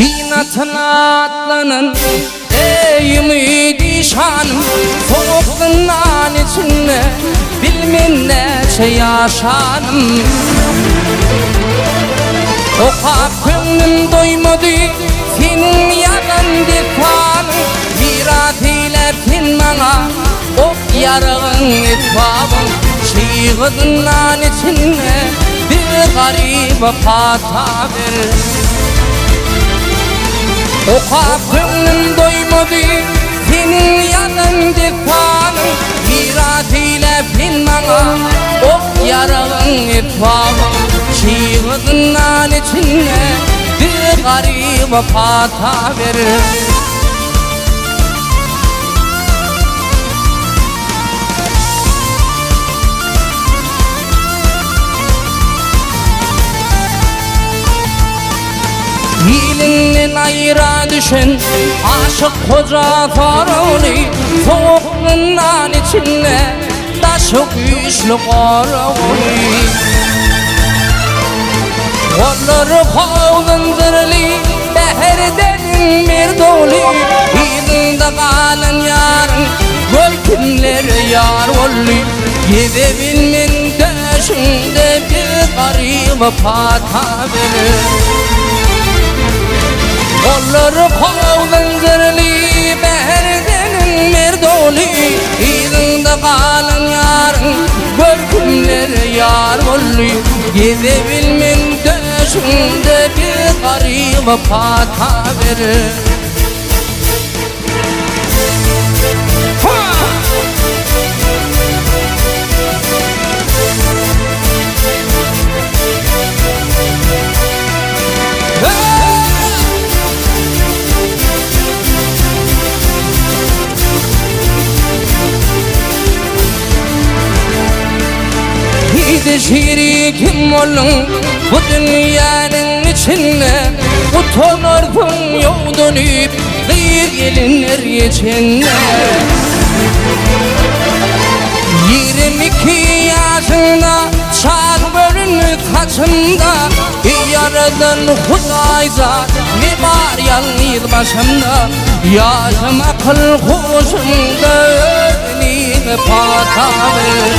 İnatına atlanan ey ümidi şanım, soğukluğundan içinde bilmin neçe yaşanım. Oka gönlüm doymadı senin yalan defanım, virat eylersin bana ok yarığın etfabım. Çığdından içinde bir garip hata verir. Oka gönlüm doymadı senin yalan defanım, virat eylersin bana ok yarığın etfabım. Çığdından içinde bir garip hata verir. Dilinden ayıra düşen aşık koca torunu, soğukluğundan içinde taşı güçlü korunu. Kolları kovdundurli beherden bir dolu, İzinde kalan yarın gölkünler yar ollu. Gidebilmin döşünde bir garip hata verir. Kolları kovdundurli beherden bir dolu, İzinde kalan yarın gölkünler yar ollu. Gidebilmin döşünde bir garip hata verir. Gidi şirikim olun bu dünyanın içinde, utanırdın yol dönüp kıyı gelinler içinde. 22 yaşında çal bölünü kaçımda, yaradan Hudayza ne var yalnız başımda. Yaşam akıl kuşumda önüme patadır.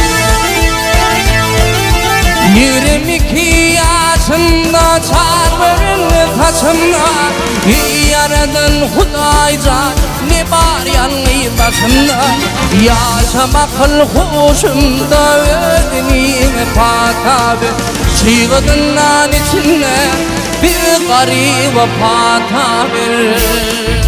22 yaşımda çarpırın kaçımda, yaradan Hudayca ne var yalnız başımda. Yaşam akıl kuşumda ödünüme patabe. Çığdından içinde bir garip hata verir.